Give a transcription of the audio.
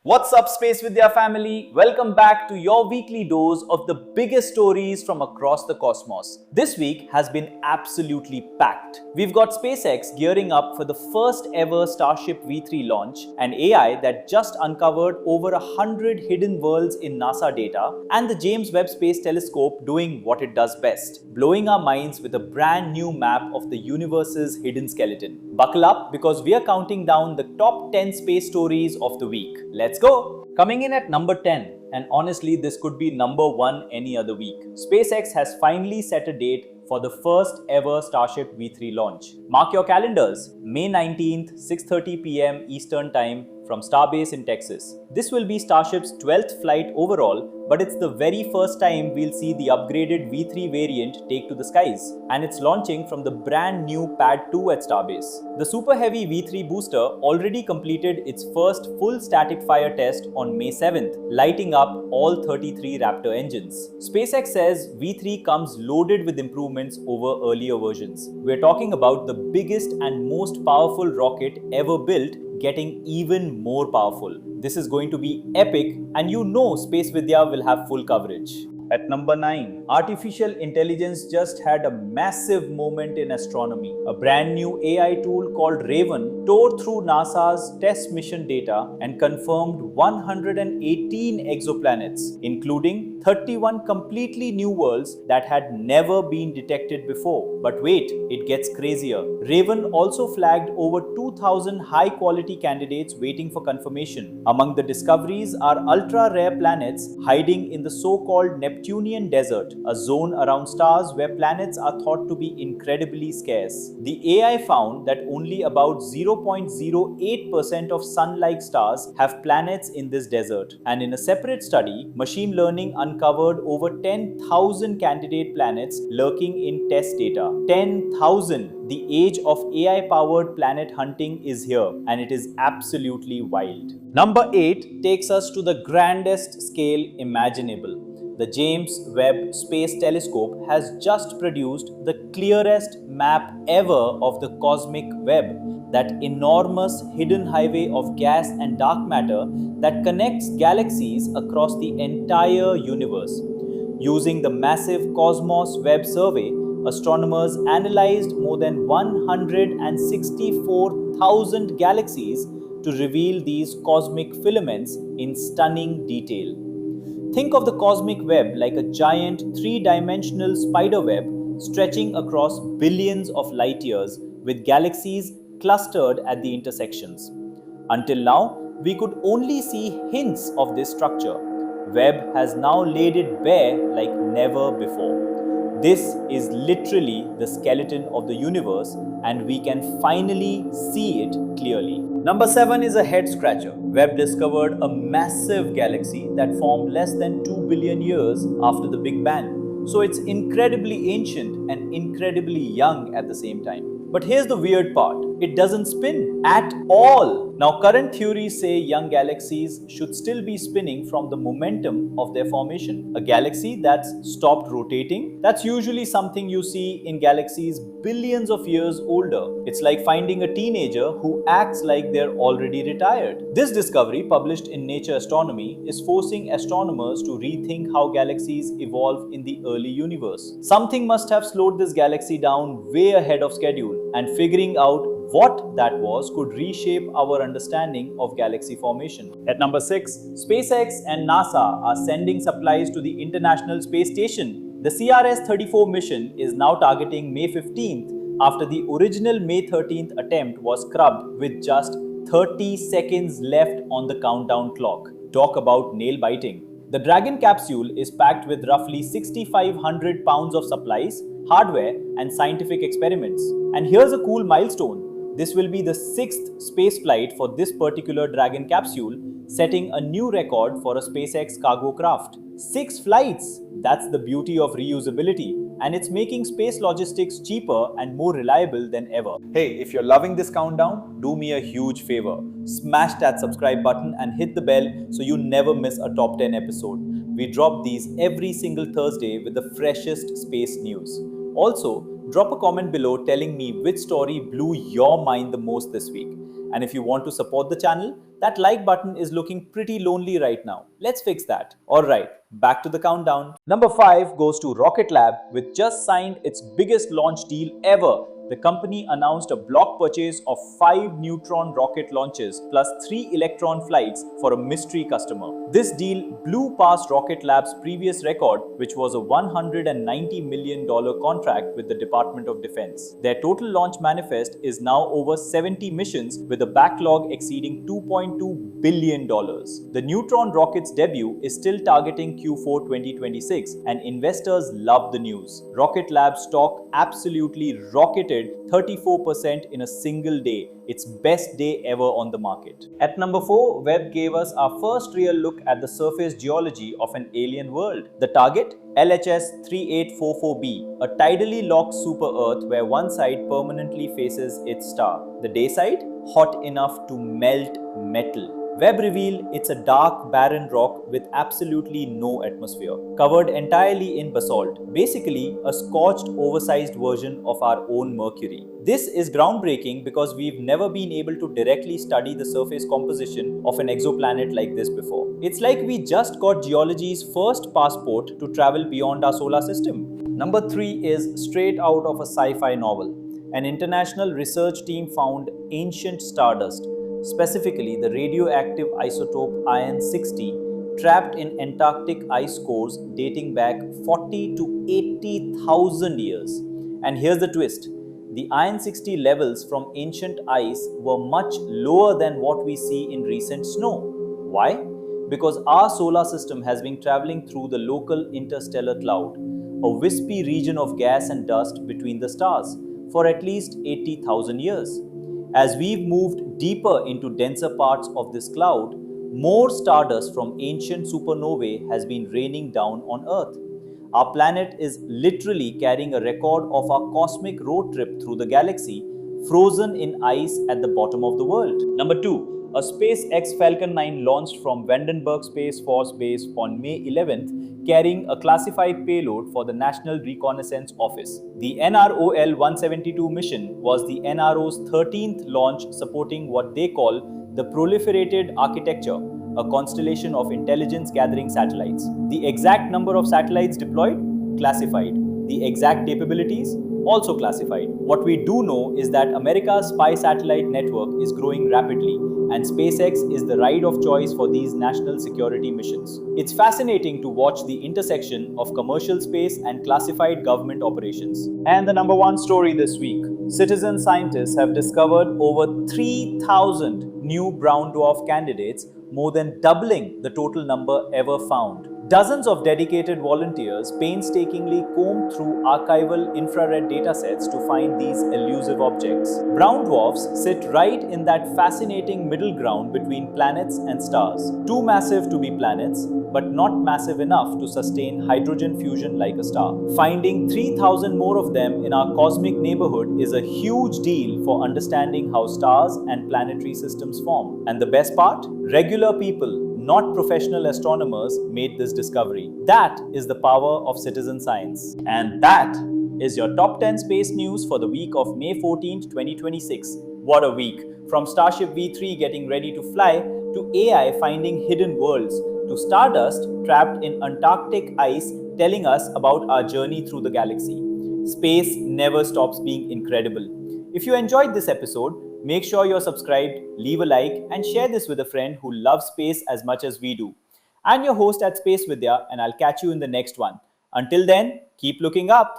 What's up, SpaceVidya family? Welcome back to your weekly dose of the biggest stories from across the cosmos. This week has been absolutely packed. We've got SpaceX gearing up for the first ever Starship V3 launch, an AI that just uncovered over 100 hidden worlds in NASA data, and the James Webb Space Telescope doing what it does best, blowing our minds with a brand new map of the universe's hidden skeleton. Buckle up because we are counting down the top 10 space stories of the week. Let's go! Coming in at number 10, and honestly this could be number 1 any other week, SpaceX has finally set a date for the first ever Starship V3 launch. Mark your calendars, May 19th, 6:30 p.m. Eastern Time from Starbase in Texas. This will be Starship's 12th flight overall, but it's the very first time we'll see the upgraded V3 variant take to the skies, and it's launching from the brand new Pad 2 at Starbase. The Super Heavy V3 booster already completed its first full static fire test on May 7th, lighting up all 33 Raptor engines. SpaceX says V3 comes loaded with improvements over earlier versions. We're talking about the biggest and most powerful rocket ever built getting even more powerful. This is going to be epic, and you know SpaceVidya will have full coverage. At number 9, artificial intelligence just had a massive moment in astronomy. A brand new AI tool called Raven tore through NASA's test mission data and confirmed 118 exoplanets, including 31 completely new worlds that had never been detected before. But wait, it gets crazier. Raven also flagged over 2,000 high-quality candidates waiting for confirmation. Among the discoveries are ultra-rare planets hiding in the so-called Neptunian desert, a zone around stars where planets are thought to be incredibly scarce. The AI found that only about 0.08% of Sun-like stars have planets in this desert. And in a separate study, machine learning uncovered over 10,000 candidate planets lurking in test data. 10,000! The age of AI-powered planet hunting is here, and it is absolutely wild. Number 8 takes us to the grandest scale imaginable. The James Webb Space Telescope has just produced the clearest map ever of the cosmic web, that enormous hidden highway of gas and dark matter that connects galaxies across the entire universe. Using the massive Cosmos Web Survey, astronomers analyzed more than 164,000 galaxies to reveal these cosmic filaments in stunning detail. Think of the cosmic web like a giant three-dimensional spider web stretching across billions of light years with galaxies clustered at the intersections. Until now, we could only see hints of this structure. Webb has now laid it bare like never before. This is literally the skeleton of the universe, and we can finally see it clearly. Number 7 is a head scratcher. Webb discovered a massive galaxy that formed less than 2 billion years after the Big Bang. So it's incredibly ancient and incredibly young at the same time. But here's the weird part. It doesn't spin at all. Now, current theories say young galaxies should still be spinning from the momentum of their formation. A galaxy that's stopped rotating, that's usually something you see in galaxies billions of years older. It's like finding a teenager who acts like they're already retired. This discovery, published in Nature Astronomy, is forcing astronomers to rethink how galaxies evolve in the early universe. Something must have slowed this galaxy down way ahead of schedule, and figuring out what that was could reshape our understanding of galaxy formation. At number 6, SpaceX and NASA are sending supplies to the International Space Station. The CRS-34 mission is now targeting May 15th after the original May 13th attempt was scrubbed with just 30 seconds left on the countdown clock. Talk about nail-biting. The Dragon capsule is packed with roughly 6,500 pounds of supplies, hardware, and scientific experiments. And here's a cool milestone. This will be the 6th space flight for this particular Dragon capsule, setting a new record for a SpaceX cargo craft. 6 flights! That's the beauty of reusability, and it's making space logistics cheaper and more reliable than ever. Hey, if you're loving this countdown, do me a huge favor. Smash that subscribe button and hit the bell so you never miss a top 10 episode. We drop these every single Thursday with the freshest space news. Also, drop a comment below telling me which story blew your mind the most this week. And if you want to support the channel, That like button is looking pretty lonely right now. Let's fix that. Alright, back to the countdown. Number 5 goes to Rocket Lab, which just signed its biggest launch deal ever. The company announced a block purchase of 5 Neutron rocket launches plus 3 Electron flights for a mystery customer. This deal blew past Rocket Lab's previous record, which was a $190 million contract with the Department of Defense. Their total launch manifest is now over 70 missions with a backlog exceeding $2.2 billion. The Neutron rocket's debut is still targeting Q4 2026, and investors love the news. Rocket Lab's stock absolutely rocketed 34% in a single day, its best day ever on the market. At number 4, Webb gave us our first real look at the surface geology of an alien world. The target? LHS 3844b, a tidally locked super Earth where one side permanently faces its star. The day side? Hot enough to melt metal. Webb revealed it's a dark, barren rock with absolutely no atmosphere, covered entirely in basalt, basically a scorched, oversized version of our own Mercury. This is groundbreaking because we've never been able to directly study the surface composition of an exoplanet like this before. It's like we just got geology's first passport to travel beyond our solar system. Number 3 is straight out of a sci-fi novel. An international research team found ancient stardust, specifically the radioactive isotope Iron-60, trapped in Antarctic ice cores dating back 40 to 80,000 years. And here's the twist. The Iron-60 levels from ancient ice were much lower than what we see in recent snow. Why? Because our solar system has been traveling through the local interstellar cloud, a wispy region of gas and dust between the stars, for at least 80,000 years. As we've moved deeper into denser parts of this cloud, more stardust from ancient supernovae has been raining down on Earth. Our planet is literally carrying a record of our cosmic road trip through the galaxy, frozen in ice at the bottom of the world. Number 2. A SpaceX Falcon 9 launched from Vandenberg Space Force Base on May 11th, carrying a classified payload for the National Reconnaissance Office. The NROL-172 mission was the NRO's 13th launch supporting what they call the Proliferated Architecture, a constellation of intelligence-gathering satellites. The exact number of satellites deployed? Classified. The exact capabilities? Also classified. What we do know is that America's spy satellite network is growing rapidly, and SpaceX is the ride of choice for these national security missions. It's fascinating to watch the intersection of commercial space and classified government operations. And the number 1 story this week. Citizen scientists have discovered over 3,000 new brown dwarf candidates, more than doubling the total number ever found. Dozens of dedicated volunteers painstakingly combed through archival infrared datasets to find these elusive objects. Brown dwarfs sit right in that fascinating middle ground between planets and stars. Too massive to be planets, but not massive enough to sustain hydrogen fusion like a star. Finding 3,000 more of them in our cosmic neighborhood is a huge deal for understanding how stars and planetary systems form. And the best part? Regular people, not professional astronomers, made this discovery. That is the power of citizen science. And that is your top 10 space news for the week of May 14th, 2026. What a week! From Starship V3 getting ready to fly, to AI finding hidden worlds, to Stardust trapped in Antarctic ice telling us about our journey through the galaxy. Space never stops being incredible. If you enjoyed this episode, make sure you're subscribed, leave a like, and share this with a friend who loves space as much as we do. I'm your host at SpaceVidya, and I'll catch you in the next one. Until then, keep looking up.